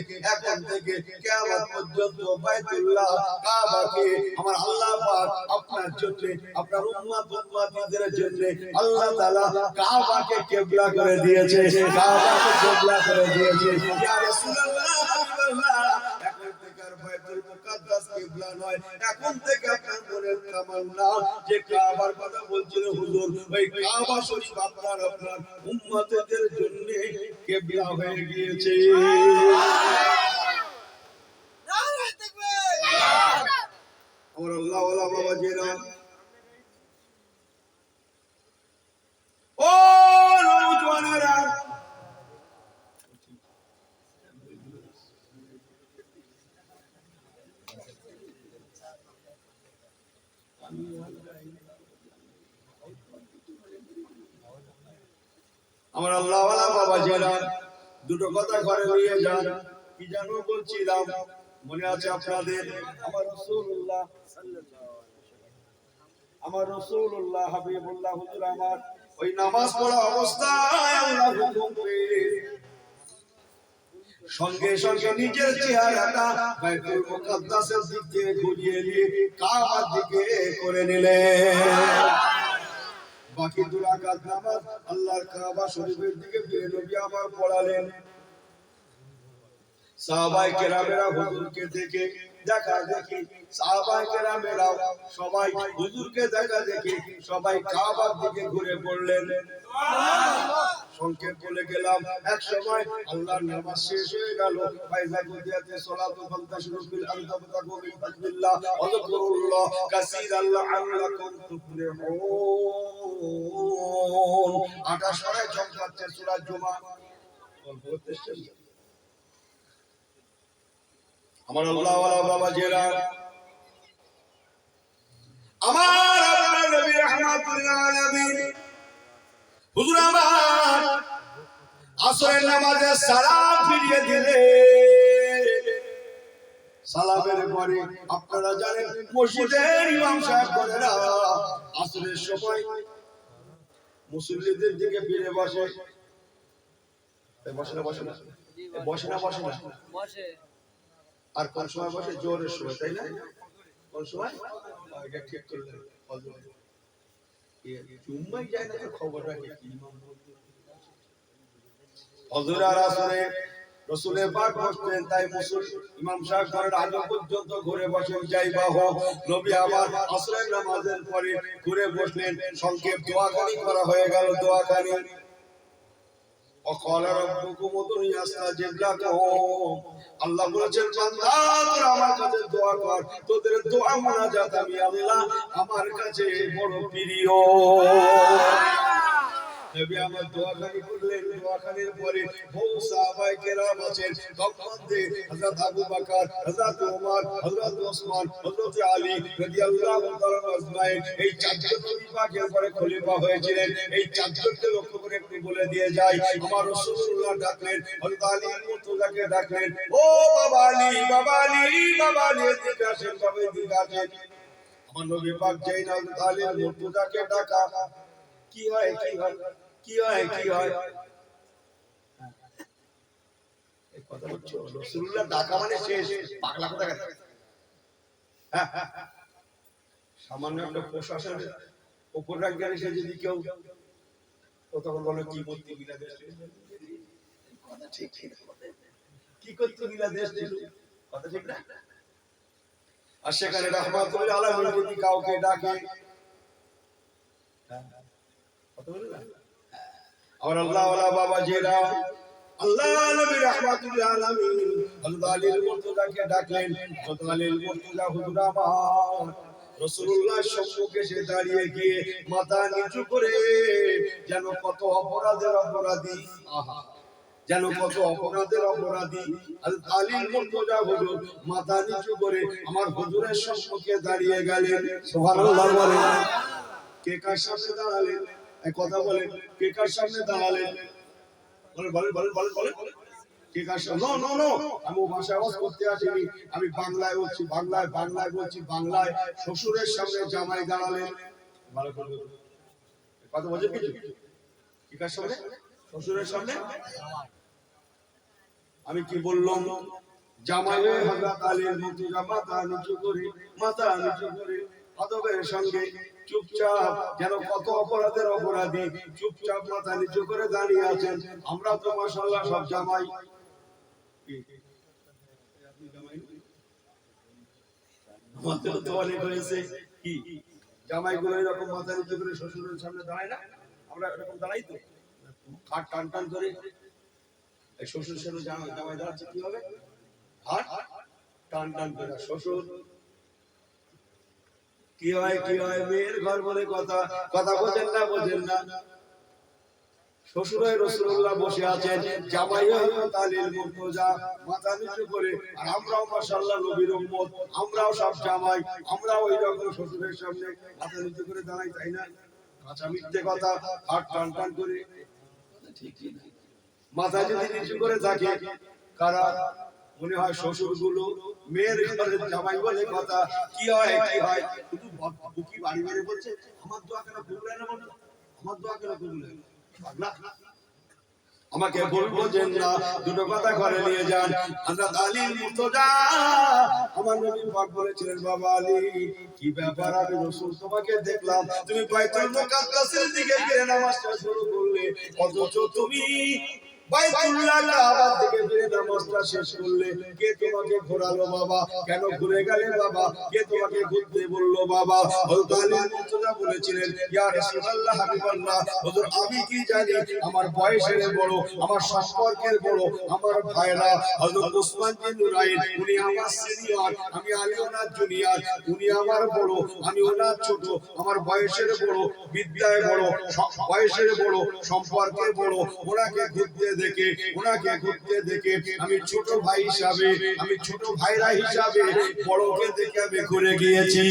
কিয়ামত পর্যন্ত বাইতুল্লাহ কাবাকে আমার আল্লাহ পাক আপনার জন্য, আপনার উম্মতের জন্য আল্লাহ তাআলা কাবাকে কিবলা করে দিয়েছে, কাবাকে কিবলা করে দিয়েছে। ইয়া রাসূলুল্লাহ, হাবিবাল্লাহ, এখন থেকে আর বাইতুল মুকাদ্দাস কিবলা নয়, এখন থেকে আপনার মনের তামান্না যে কাবার কথা বলছিল হুজুর, ওই কাবা শরীফ আপনার উম্মতের জন্য কিবলা হয়ে গিয়েছে। নারে তাকবীর! আমার আল্লাহ ওয়ালা বাবাজিরা, ও নওজওয়ানেরা, আমার আল্লাহ ওয়ালা বাবাজিরা, দুটো কথা ঘরে নিয়ে যান। কি জানো বলছিলাম, মনে আছে আপনাদের? আমার রাসূলুল্লাহ হাবিবুল্লাহ হুজুর আমার ওই নামাজ পড়া অবস্থায় আল্লাহ হুকুম করে সঙ্গে সঙ্গে নিজের চেহারাটা বাইতুল মুকাদ্দাসের দিকে ঘুরিয়ে নিয়ে কাবার দিকে করে নিলেন। বাকি 2 রাকাত নামাজ আল্লাহর কাবা শরীফের দিকে ফিরে নবী আমার পড়ালেন। সাহাবায়ে কেরামেরা হুজুরকে দেখে দেখি সাহাবায়ে কেরামেরা সবাই হুজুরকে দেখি সবাই কাবার দিকে ঘুরে পড়লেন। সুবহানাল্লাহ। সংক্ষেপ বলে গেলাম, এক সময় আল্লাহর নামাজ শেষ হয়ে গেল। ফাইজা কুদিয়াতে সালাতু ফান্তাশিরু ফিল আরদি ওয়াবতাগু মিন ফাদলিল্লাহ ওয়া যকুরুল্লাহ কাসীরান লাআল্লাকুম তুফলিহুন। 28 পারায় চমকাচ্ছে সূরা জুমা। আমার আল্লাহ ওয়ালা বাবাজিরা, আমার আপনার নবী রাহমাতুল আলামিন হুজুর আমার আসরের নামাজে সালাম ফিরিয়ে দিলেন। সালামের পরে আপনারা জানেন মসজিদের ইমাম সাহেবরা আসরের সময় মুসল্লিদের দিকে ফিরে বসে। বসে না বসে না বসে না বসে না বসে। আর কোন সময় বসে? জোরের সময়, তাই না? কোন সময়? এটা ঠিক করলেন। জুম্মাই যায় না, খবর রাখে কি ইমাম বলতে। হযরত আর আসরে রাসূলের পাক বসতেন, তাই ইমাম সাহেব ঘরের আগে পর্যন্ত ঘুরে বসেন। যাইবা হোক নবী আমার আসরের নামাজের পরে ঘুরে বসলেন। সংক্ষেপ দোয়াখানি করা হয়ে গেল। দোয়াখানি وقال ربكم ادعوني استجب لكم আল্লাহ বলেছেন বান্দা তোরা আমার কাছে দোয়া কর, তোদের দোয়া মুনাজাত আমি আল্লাহ আমার কাছে বড় প্রিয়। নবী আমার দোয়াখানি করলেন। দোয়াখানির পরে বহু সাহাবায়ে কেরাম আছেন, তার মধ্যে হযরত আবু বকর, হযরত ওমর, হযরত ওসমান, হযরত আলী রাদিয়াল্লাহু তাআলা আজমাইন, এই চারজন নবী পাকের পরে খলিফা হয়েছিলেন। এই চারজনকে লক্ষ্য করে একটু বলে দিয়ে যাই। আমার রাসূলুল্লাহ ডাকলেন, হযরত আলী মুর্তজাকে ডাকলেন, ও বাবা আলী, বাবা আলী, বাবা আলী, এদিকে আসেন, বাবা এদিকে আসেন। আমার নবী পাক যেই না হযরত আলী মুর্তজাকে ডাকা, কি হয় কি হয় কি হয় কি হয়? এই কথা বলছো রাসূলুল্লাহ ডাকা মানে শেষ, পাগলা কথা কথা। সামান্য একটা প্রশাসনের উপর রাখলে সে যদি কেউ ও তখন বলে কি করতে গিলা দেশ, কথা ঠিক ঠিক কি করতে গিলা দেশ দিল, কথা ঠিক না? আর সেখানে রাহমাতুল্লাহ আলাইহি যদি কাউকে ডাকে, কথা বলে না আর আল্লাহ ওয়ালা বাবা জিরা আল্লাহ নবী রাহমাতুল্লাহ আলামিন হযরত আলীর মুর্তজাকে ডাকলেন। হযরত আলীর মুর্তজা হুজুর আমার রাসূলুল্লাহর সম্মুখে সে দাঁড়িয়ে গিয়ে মাথা নিচু করে যেন কত অপরাধের অপরাধী, আহা যেন কত অপরাধের অপরাধী হযরত আলীর মুর্তজা হুজুর মাথা নিচু করে আমার হুজুরের সম্মুখে দাঁড়িয়ে গেলেন। সুবহানাল্লাহ বলেন। কে কার সামনে দাঁড়ালেন? এক কথা বলেন, কে কার সামনে দাঁড়ালেন? বলেন বলেন বলেন বলেন বলেন কে কার সামনে? নো নো নো, আমি ভাষা আওয়াজ করতে আসিনি, আমি বাংলায় বলছি, বাংলায় বাংলায় বলছি, বাংলায়। শ্বশুরের সামনে জামাই দাঁড়ালেন। ভালো করে কথা বলছেন কিছু? কে কার সামনে? শ্বশুরের সামনে। আমি কি বললাম? জামাই হযরত আলীর মুর্তজা মাথা নিচু করে, মাথা নিচু করে আদবের সঙ্গে চুপচাপ যেন কত অপরাধের অপরাধী চুপচাপ মাথা নিচু করে দাঁড়িয়ে আছেন। আমরা তো মাশাআল্লাহ সব জামাই, আমাদের তো অনেক হয়েছে কি জামাইগুলো এরকম মাথা নিচু করে শ্বশুরের সামনে দাঁড়ায় না? আমরা এরকম দাঁড়াই তো, হাত টান টান করে। এই শ্বশুরের সামনে জামাই দাঁড়াচ্ছে কি হবে? হাত টান টান করে। শ্বশুর কি হয় কি হয়? মেয়ের ঘর বলে কথা, কথা বোঝেন না বোঝেন না। শ্বশুর হয়ে রাসূলুল্লাহ বসে আছেন, জামাই হযরত আলীর মুর্তজা মাথা নিচু করে। আর আমরাও মাশাআল্লাহ নবীর উম্মত, আমরাও সব জামাই, আমরাও ওই রকম শ্বশুরের সামনে মাথা নিচু করে দাঁড়াই, তাই না? কাঁচা মিথ্যে কথা, হাত টান টান করে। ঠিক ঠিক মাথা যদি নিচু করে থাকে কারা? মনে হয় শ্বশুর গুলো মেয়ের ঘরের জামাই বলে কথা। কি হয় কি হয়? শুধু বুকি বাড়ি মেরে বলছে আমার দোয়া কেন কবুল হয় না? বলো আমার দোয়া কেন কবুল হয় না? আমাকে বলবো যে না, দুটো কথা করে নিয়ে যান। হযরত আলীর মুর্তজা আমার নবী পাক বলেছিলেন, বাবা আলী কি ব্যাপার? আমি রাসূল তোমাকে দেখলাম তুমি বাইতুল মুকাদ্দাসের দিকে গিয়ে নামাজটা শুরু করলে, অথচ তুমি বাইতুল্লাহ কাবার দিকে ফিরে নামাজটা শেষ করলে। কে তোমাকে ঘোরালো বাবা? কেন ঘুরে গেলে বাবা? কে তোমাকে ঘুরতে বললো বাবা? হযরত আলী মুর্তজা বলেছিলেন, ইয়া রাসূলুল্লাহ হাবিবাল্লাহ, হুজুর আমি কি জানি, আমার বয়সের বড়, আমার সম্পর্কের বড় আমার ভাইরা হযরত ওসমান বিন নুরাইন, উনি আমার সিনিয়র, আমি আলী ওনার জুনিয়র। উনি আমার বড়, আমি ওনার ছোট। আমার বয়সের বড়, বিদ্যায় বড়, বয়সের বড়, সম্পর্কে বড়। ওনাকে ঘুরতে দেখে, ওনাকে ঘুরতে দেখে আমি ছোট ভাই হিসাবে, আমি ছোট ভাইরা হিসাবে বড়কে দেখে আমি ঘুরে গিয়েছি।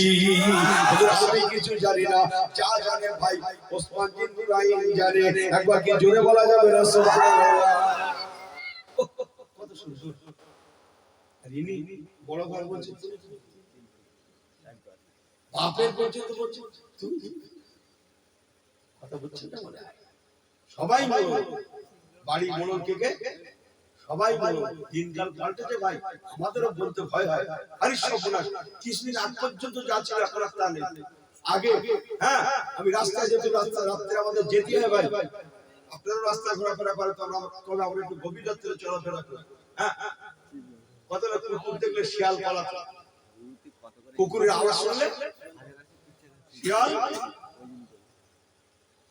আমি কিছু জানি না, যা জানে ভাই ওসমান বিন নুরাইন জানে। একবার কি জোরে বলা যাবে না সুবহানাল্লাহ? কত সুন্দর। আর ইনি বড় ভাই বলছে বাপের পর্যন্ত বলছে তুমি, কথা বুঝছেন না? মনে হয় সবাই মোড়ল, বাড়ি মোড়ল কে কে? সবাই মোড়ল। দিনকাল পাল্টেছে ভাই, আমাদেরও বলতে ভয় হয়। আরে সর্বনাশ, কিছুদিন আগ পর্যন্ত যা ছিল এখন আর তা নেই। আগে হ্যাঁ আমি রাস্তায় যেতাম, রাত্রে আমাদের যেতে হয় ভাই, আপনারা রাস্তা ঘোরাফেরা করে তো আমরা একটু গভীর রাত্রে চলাফেরা করি। হ্যাঁ কত লোক কুকুর দেখলে শিয়াল পালাতো, কুকুরের আওয়াজ শুনলে শিয়াল,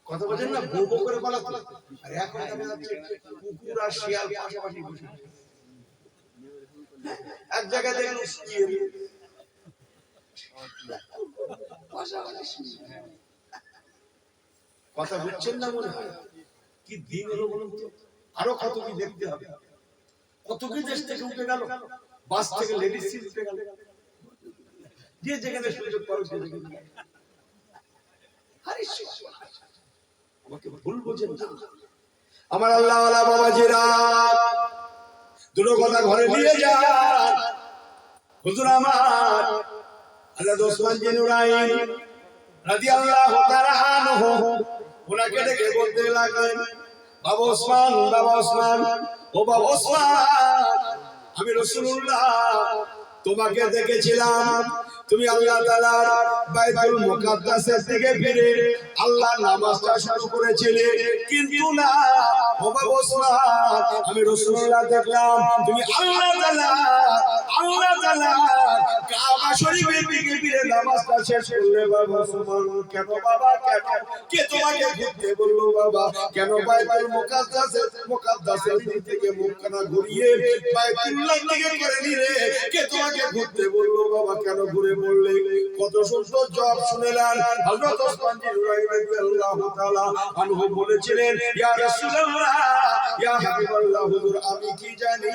কথা বলেন না, বউ বউ করে পালাতো। আর এখন দেখা যাচ্ছে কুকুর আর শিয়াল পাশাপাশি বসে এক জায়গায় দেখলেন কথা বুঝছেন না? মনে হয় কি দিন হলো বলুন তো? আরো কত কি দেখতে হবে, কত কি দেশ থেকে উঠে গেল, বাস থেকে লেডিস সিট উঠে গেল, যে যেখানে সুযোগ পাবে সেখানে। আরে আমাকে ভুল বোঝেন না আমার আল্লাহ ওয়ালা বাবাজিরা, দুটো কথা ঘরে নিয়ে যান। হুজুর আমার হযরত ওসমান বিন নুরাইন রাদিয়াল্লাহু তাআলা আনহু ওনাকে ডেকে বলতে লাগলেন, বাবা ওসমান, বাবা ওসমান, ও বাবা ওসমান, আমি রাসূলুল্লাহ তোমাকে দেখেছিলাম, তুমি আল্লাহ তাআলার বাইতুল মুকাদ্দাসের দিকে ফিরে আল্লাহ নামাজটা শুরু করেছিলে, কিন্তু না ও বাবা ওসমান, আমি রাসূলুল্লাহ দেখলাম তুমি আল্লাহ তাআলা কাবা শরীফের দিকে ফিরে নামাজটা শেষ করলে। বাবা ওসমান, কেন বাবা, কেন? কে তোমাকে ঘুরতে বললো বাবা? কেন বাইতুল মুকাদ্দাসের দিক থেকে মুখখানা ঘুরিয়ে বাইতুল্লাহ দিকে করে নিলে? কে তোমাকে ঘুরতে বললো বাবা? কেন ঘুরে বললে? কত সুন্দর জবাব শুনলেন। হযরত ওসমান বিন নুরাইন রাদিয়াল্লাহু তাআলা আনহু বলেছিলেন, ইয়া রাসূলুল্লাহ, ইয়া হাবিবাল্লাহ, হুজুর আমি কি জানি,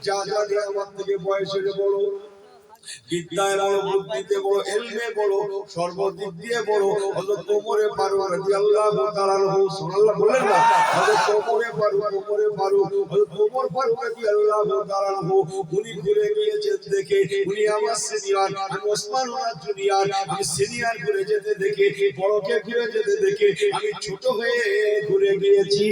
যা জানি আমার থেকে বয়সে বড়, বিদ্যায় বড়, বুদ্ধিতে বড়, ইলমে বড়, সর্বদিক দিয়ে বড় হযরত ওমর ফারুক রাদিয়াল্লাহু তাআলা আনহু। সুবহানাল্লাহ বলেন না? হযরত ওমর ফারুক রাদিয়াল্লাহু তাআলা আনহু উনি ঘুরে গিয়েছেন দেখে, উনি আমার সিনিয়র, আমি ওসমান ওনার জুনিয়র, আমি সিনিয়র ঘুরে যেতে দেখে, বড়কে ঘুরে যেতে দেখে আমি ছোট হয়ে ঘুরে গিয়েছি।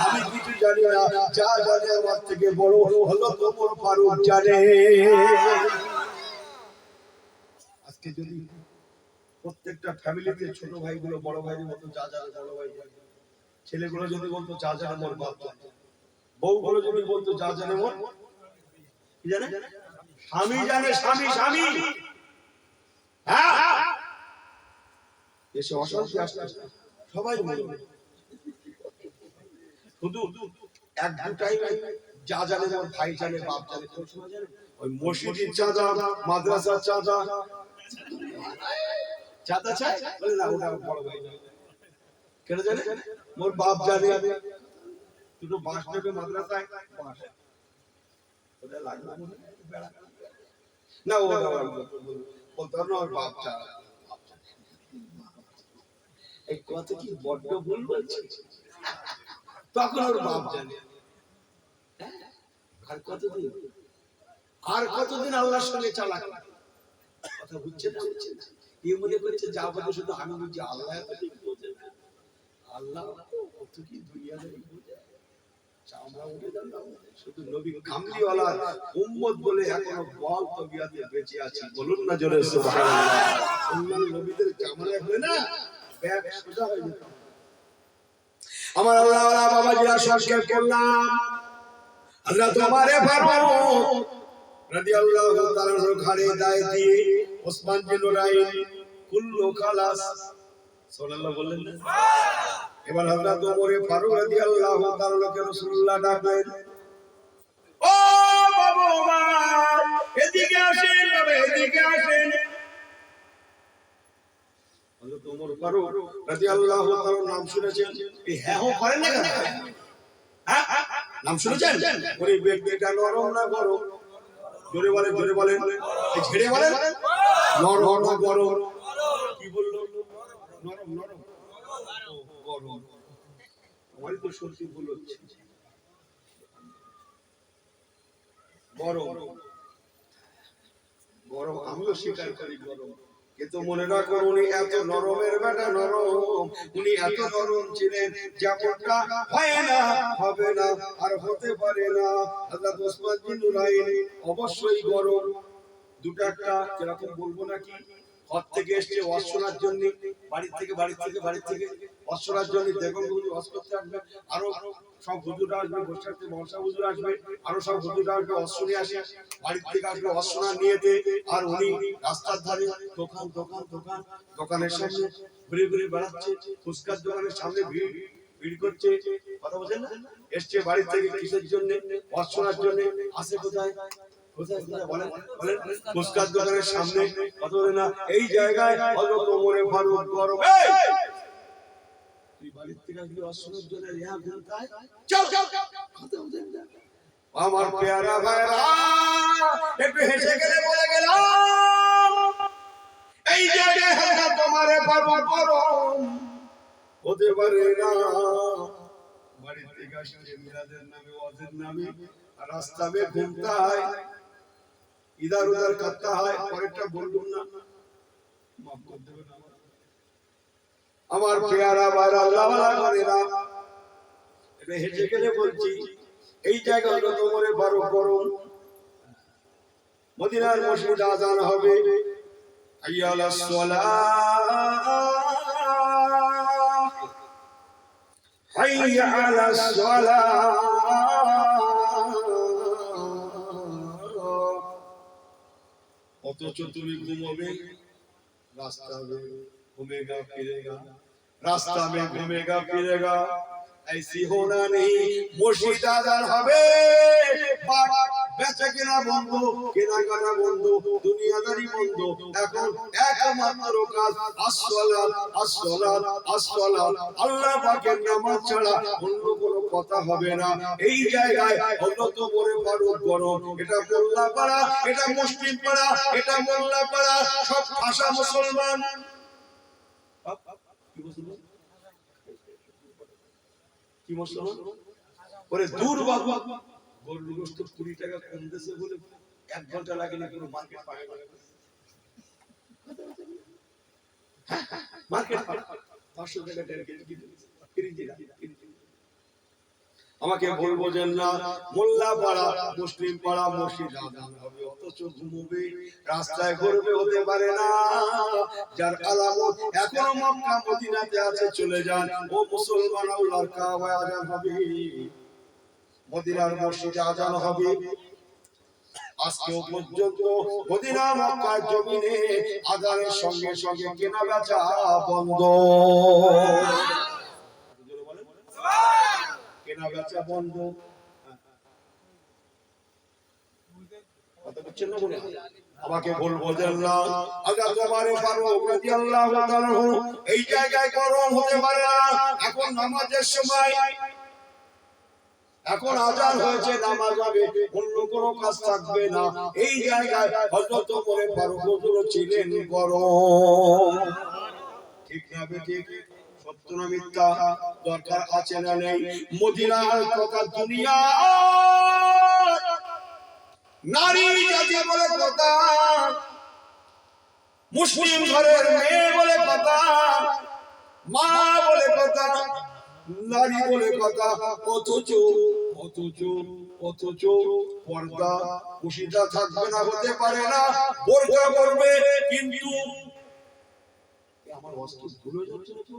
আমি কিছু জানি না, যা জানে আমার থেকে বড় হযরত ওমর ফারুক জানে। আজকে যদি প্রত্যেকটা ফ্যামিলিতে ছোট ভাইগুলো বড় ভাইয়ের মতো যা জানে, বড় ভাই ছেলেগুলো যদি বলতো যা জানে মোর বাপ জানে, বউগুলো যদি বলতো যা জানে মোর কি জানে, স্বামী জানে, স্বামী। হ্যাঁ দেশে অশান্তি আসছে, সবাই বলবে শুধু এক দুটাই যা জানে, মোর ভাই জানে, বাপ জানে, ওই মসজিদের চাঁদা, মাদ্রাসার চাঁদা, চাঁদা চাই বলে না, ওটা বড় ভাই কেন জানে, মোর বাপ জানে। দুটো বাস নেবে মাদ্রাসায়, বাস ওটা লাগবে না, ও বলতে হবে না, ওর বাপ জানে। এই কথা কি বড্ড ভুল বলছে? তখন ওর বাপ জানে। আর কতদিন আল্লাহর সঙ্গে চালাক, কথা বুঝছে না? এই মনে করছে যা বলে শুধু আমি বুঝি, আল্লাহ এত ঠিক বোঝে না। আল্লাহ কত কি দুনিয়াতে বোঝে, আমরা উঠে জানলাম শুধু নবী কামলিওয়ালা উম্মত বলে এখনো বল তবিয়াতে বেঁচে আছি। বলুন না জোরে সুবহানাল্লাহ। অন্যান্য নবীদের জামানায় হলে না ব্যাগ সোজা হয়ে যেত। আমার আল্লাহ ওয়ালা বাবাজিরা সংক্ষেপ করলাম, হযরত ওমর ফারুক রাদিয়াল্লাহু তাআলা ঘাড়ে দায় দিয়ে ওসমান বিন নুরাইন কুল্লু খালাস, সুবহানাল্লাহ বললেন না? এবার হযরত ওমর ফারুক রাদিয়াল্লাহু তাআলা কে রাসূলুল্লাহ ডাকলেন, ও বাবা ওমর, এদিকে আসেন বাবা, এদিকে আসেন। হযরত ওমর ফারুক রাদিয়াল্লাহু তাআলা নাম শুনেছেন, এই হ্যাঁ হো করেন না কেন? হ্যাঁ নাম শুনেছেন? ওই ব্যক্তিটা নরম না গরম? জোরে বলেন, জোরে বলেন, এই ছেড়ে বলেন, নরম না গরম? কি বললো? নরম, নরম, গরম। আমারই তো সত্যি ভুল হচ্ছে, গরম। গরম আমিও স্বীকার করি গরম, কিন্তু মনে রাখুন উনি এত নরমের বেটা নরম, উনি এত নরম ছিলেন যেমনটা হয় না, হবে না, আর হতে পারে না। হযরত ওসমান বিন নুরাইন অবশ্যই গরম। দুটো একটা যেরকম বলবো নাকি, ঘর থেকে এসছে ওয়াজ শোনার জন্য, বাড়ি থেকে ওয়াজ শোনার জন্য, দেখুন ওয়াজ করতে আসবে, আরো সব হুজুররা আসবে, বসে বর্ষা হুজুর আসবে, আরো সব হুজুররা আসবে, ওয়াজ শুনে আসে, বাড়ি থেকে আসবে ওয়াজ শোনার নিয়েতে, আর উনি রাস্তার ধারে দোকান দোকান দোকান, দোকানের সামনে ঘুরে ঘুরে বেড়াচ্ছে, ফুচকার দোকানের সামনে ভিড় করছে। কথা বলছেন না? এসছে বাড়ি থেকে কিসের জন্য? ওয়াজ শোনার জন্য। আসে কোথায়? ফুচকার দোকানের সামনে। কথা বলে না, এই জায়গায় হযরত ওমর ফারুক গরম। তুই বাড়ি থেকে আসবি ওয়াজ শোনার জন্য, রিয়া ঘুরতায় চল। কথা বলছেন না? আমার পেয়ারা ভাইরা একটু হেসে গেলে বলে গেলাম, এই জায়গায় হযরত ওমর ফারুক গরম হতে পারে না। বাড়ি থেকে আসছে মিলাদের নামে, ওয়াজের নামে, রাস্তা में घूमता है, इधर उधर करता है। পরেরটা বলবো না, মাফ করে দেবেন আমার পেয়ারা ভাইরা, আল্লাহ ওয়ালা করেরা, এটা হেসে গেলে বলছি, এই জায়গায় হলো তোমার ফারুক গরম। মদিনার মসজিদে আযান হবে, হাইয়া আলাস সালাহ, হাইয়া আলাস সালাহ। অথচ তুমি ঘুমোবে, রাস্তা में घूमेगा फिरेगा, रास्ता में घूमेगा फिरेगा, ऐसी होना नहीं। মসজিদ আযান হবে, বেচা কেনা বন্ধ, কেনাকাটা বন্ধ, দুনিয়াদারি বন্ধ। এখন একমাত্র কাজ আসসালাত, আসসালাত, আসসালাত। আল্লাহ পাকের নামাজ ছাড়া অন্য কোনো কথা হবে না। এই জায়গায় হযরত ওমর ফারুক গরম। এটা মোল্লা পাড়া, এটা মুসলিম পাড়া, এটা মোল্লা পাড়া, সব ভাষা মুসলমান। কি মুসলমান? ওরে দূর বাবা, গরুর গোশত 20 টাকা কম দেশে বলে 1 ঘন্টা লাগে না পুরো মার্কেট পায় না। মার্কেট 500 টাকা 1.5 কেজি কিনে আমাকে বলবো যে না, মোল্লা পাড়া, মুসলিম পাড়া, মসজিদ আযান হবে, অথচ ঘুমোবে, রাস্তায় ঘুরবে, হতে পারে না। যার আলামত এখনো মক্কা মদিনাতে আছে, চলে যান। ও মুসলমান, আল্লাহর কাবায় আযান হবে, মদিনার মসজিদে আযান হবে। আজকে পর্যন্ত মদিনা মক্কার জমিনে আযানের সঙ্গে সঙ্গে কেনা বেচা বন্ধ। কেনা বেচা বন্ধ। আমাকে বলবো যে না, হযরত ওমর ফারুক রাদিয়াল্লাহু তাআলা এই জায়গায় গরম হতে পারে না। এখন নামাজের সময়, এখন আযান হয়েছে, নামাজ হবে, অন্য কোনো কাজ থাকবে না। এই জায়গায় হযরত ওমর ফারুক হুজুর ছিলেন গরম। ঠিক না ঠিক? সত্য না মিথ্যা? দরকার আছে না নেই? মদিনার কথা, দুনিয়া নারী জাতি বলে কথা, মুসলিম ঘরের মেয়ে বলে কথা, মা বলে কথা, নারী বলে কথা, অথচ পর্দা কুশিদা থাকবে না, হতে পারে না। বোরকা পরবে, কিন্তু আমার বস্তু ভুলে যাচ্ছে না তো?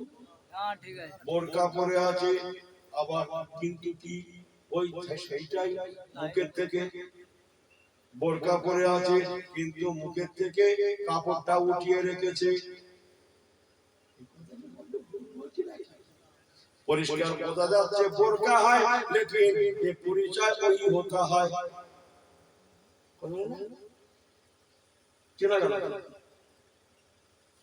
হ্যাঁ, ঠিক আছে, বোরকা পরে আছে, আবার কিন্তু কি ওই সেইটাই মুখের থেকে, বোরকা পরে আছে কিন্তু মুখের থেকে কাপড়টা উঠিয়ে রেখেছে। পরিষ্কার বোঝা যাচ্ছে বোরকা হয়, লেকিন এই পরিচয় ওই হতে হয়। চেনা গেল?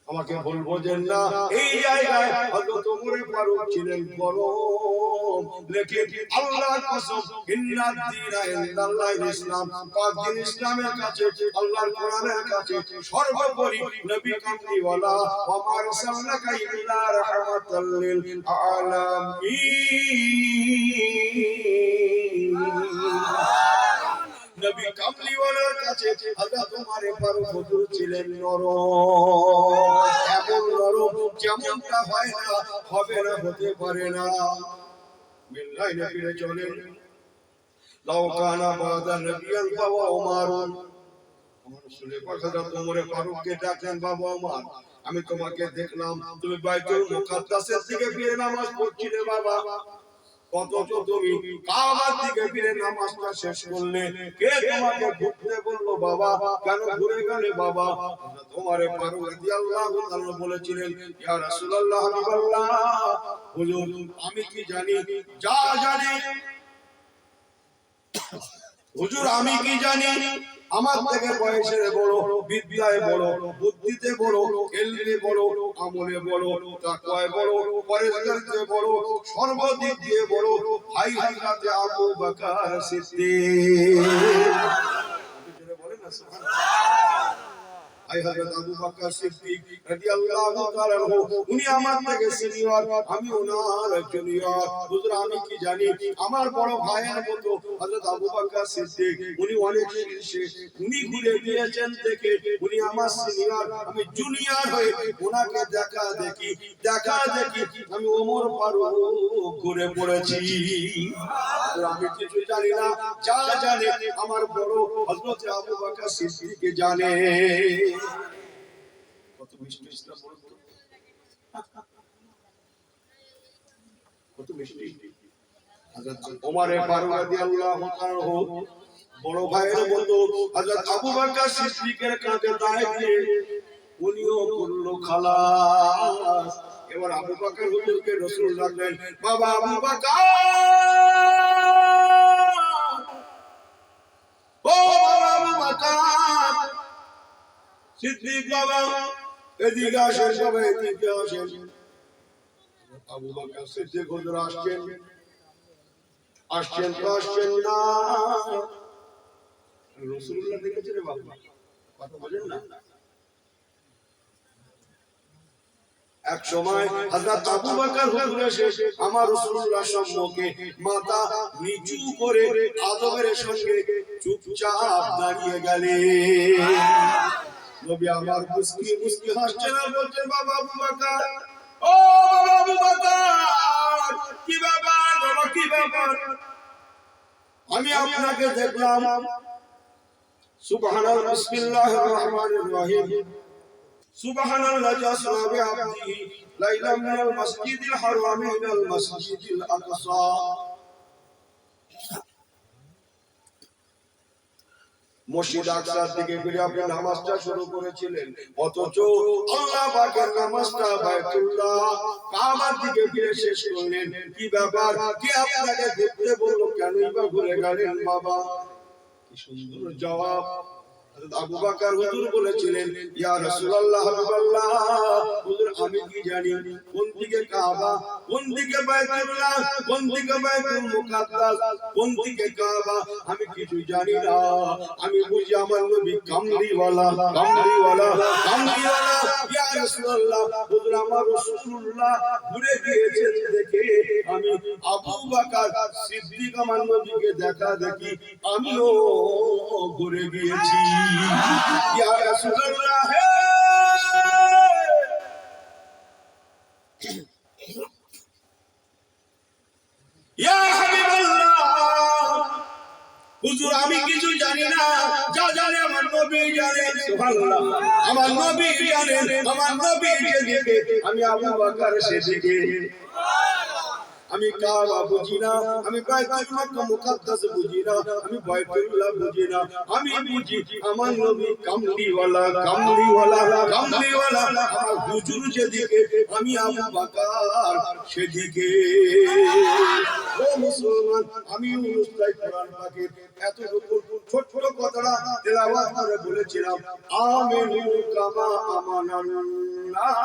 আমাকে বলবো যে না, এই জায়গায় হযরত ওমর ফারুক ছিলেন গরম, লেকিন আল্লাহর কসম, ইন্নাদ দীনা ইনদাল্লাহিল ইসলাম, পাক দিন ইসলামের কাছে, আল্লাহর কোরআনের কাছে সর্বোপরি নবী কামলিওয়ালা, ওয়া মা আরসালনাকা ইল্লা রাহমাতাল লিল আলামিন। নবী কামলিওয়ালার কাছে হযরত ওমর ফারুক হুজুর ছিলেন নরম, এমন নরম যেমনটা হয় না, হবে না, হতে পারে না। মিল্লাইনে ফিরে চলেন। লাউ কানা বাদা নবিয়ান ফাওয়া ওমর, রাসূল পাক হযরত ওমর ফারুককে ডাকলেন, বাবা ওমর, আমি তোমাকে দেখলাম তুমি বাইতুল মুকাদ্দাসের দিকে ফিরে নামাজ পড়ছিলে বাবা, অথচ তুমি কাবার দিকে ফিরে নামাজটা শেষ করলে। কে তোমাকে ঘুরতে বললো বাবা? কেন ঘুরে গেলে বাবা? ওমর ফারুক রাদিয়াল্লাহু তাআলা বলেছিলেন, ইয়া রাসূলুল্লাহ, হাবিবাল্লাহ, হুজুর আমি কি জানি, যা জানি হুজুর আমি কি জানি, আমার থেকে বয়সে বড়, বিদ্যায় বড়, বুদ্ধিতে বড়, ইলমে বড়, আমলে বড়, তাকওয়ায় বড়, পরহেজগারিতে বড়, সর্বদিক দিয়ে বড় ভাই হযরত আবু বকর সিদ্দিক। বলেন না সুবহানাল্লাহ। ভাই হযরত আবু বকর সিদ্দিক রাদিয়াল্লাহু তাআলা আনহু, উনি আমার থেকে সিনিয়র, আমি ওনার জুনিয়র। হুজুর আমি কি জানি, আমার বড় ভাইয়ের মতো হযরত আবু বকর সিদ্দিক, উনি অনেক শীর্ষে, উনি ঘুরে গিয়েছেন দেখে উনি আমার সিনিয়র, আমি জুনিয়র হয়ে ওনাকে দেখা দেখি আমি ওমর ফারুক ঘুরে পড়েছি। আমি কিছু জানি না, যা জানে আমার বড় হযরত আবু বকর সিদ্দিক জানে। কত মিষ্টি ইসলাম, কত মিষ্টি। হযরত ওমর ফারুক রাদিয়াল্লাহু তাআলা বড় ভাইয়ের মতো হযরত আবু বকর সিদ্দিকের কাঁধে দাঁড়িয়ে দিয়ে উনিও করলো খালাস। এবার আবু বকর হুজুরকে রাসূল ডাকলেন, বাবা আবু বকর, ও বাবা আবু বকর সিদ্দিক বাবা, এদিকে আসেন বাবা, এদিকে আসেন। আবু বকর সিদ্দিক হুজুর আসছেন তো আসছেন না। রাসূলুল্লাহ দেখেছেন রে বাবা, কথা বলেন না। এক সময় হযরত আবু বকর হুজুর এসে আমার রাসূলুল্লাহ সম্মুখে মাথা নিচু করে আদবের সঙ্গে চুপচাপ দাঁড়িয়ে গেলেন। নবী আমার মুস্কি মুস্কি হাসছেন আর বলছেন, বাবা আবু বকর, ও বাবা আবু বকর, কি ব্যাপার বাবা, কি ব্যাপার? আমি আপনাকে দেখলাম, সুবহানাল্লাহ, বিসমিল্লাহির রহমানির রহিম, সুবহানাল্লাযী আসরা বিআবদিহি লাইলাম মিনাল মাসজিদিল হারামি ইলাল মাসজিদিল আকসা। মসজিদ আকসার দিকে ফিরে আপনি নামাজটা শুরু করেছিলেন, অথচ আল্লাহ পাকের নামাজটা বাইতুল্লাহ কাবার দিকে ফিরে শেষ করলেন। কি ব্যাপার? কে আপনাকে ঘুরতে বললো? কেনই বা ঘুরে গেলেন বাবা? কি সুন্দর জবাব। আবু বকর হুজুর বলেছিলেন, ইয়া রাসূলুল্লাহ, হাবিবাল্লাহ, হুজুর আমি কি জানি কোন দিকে কাবা, কোন দিকে বাইতুল্লাহ, কোন দিকে বাইতুল মুকাদ্দাস, কোন দিকে কাবা, আমি কিছু জানি না। আমি বুঝি আমার নবী কামলিওয়ালা, কামলিওয়ালা, কামলিওয়ালা। ইয়া রাসূলুল্লাহ, হুজুর আমার রাসূলুল্লাহ ঘুরে গিয়েছেন দেখে আমি আবু বকর সিদ্দিক আমার নবীকে দেখা দেখি আমিও ঘুরে গিয়েছি। ইয়া রাসূলুল্লাহ, ইয়া হাবিবাল্লাহ, হুজুর আমি কিছু জানি না, যা জানে আমার নবী জানে। সুবহানাল্লাহ, আমার নবী জানেন, আমার নবী যেদিকে আমি আবু বকর সেদিকে। আমি কাবা বুঝি না, আমি বাইতুল মুকাদ্দাস বুঝি না, আমি বাইতুল্লাহ বুঝি না, আমি বুঝি আমার নবী কামলিওয়ালা, কামলিওয়ালা, কামলিওয়ালা। আমার হুজুর যেদিকে আমি আবু বকর সেদিকে। ও মুসলমান, আমি অনুষ্ঠায় কোরআন পাকের এতটুকু ছোট কথাটা তেলাওয়াত করে বলেছিলাম, আমিনু কামা আমানাল্লাহ।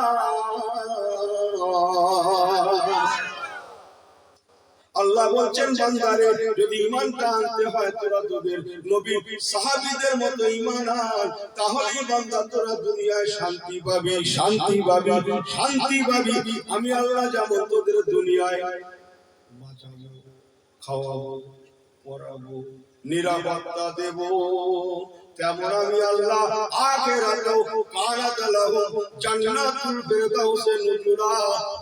আল্লাহ বলছেন, বান্দারে যদি ঈমানটা আনতে হয় তোরা তোদের নবী সাহাবীদের মতো ঈমান আন, তাহলেই বান্দা তোরা দুনিয়ায় শান্তি পাবি, শান্তি পাবি, শান্তি পাবি। আমি আল্লাহ যেমন তোদের দুনিয়ায় বাঁচাবো, খাওয়াবো, পড়াবো, নিরাপত্তা দেব, তেমন আমি আল্লাহ আখিরাতেও কানাত লাহুম জান্নাতুল ফিরদাউসে নুজুলা,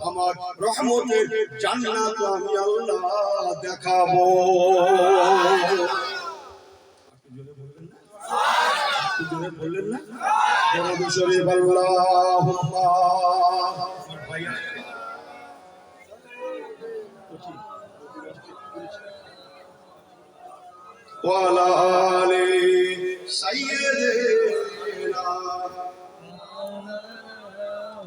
আমার রহমতের জান্নাত আমি আল্লাহ দেখাবো। জোরে বললেন না? দরুদ শরীফ আল্লাহুম্মা ওয়া আলা আলি সাইয়্যিদিনা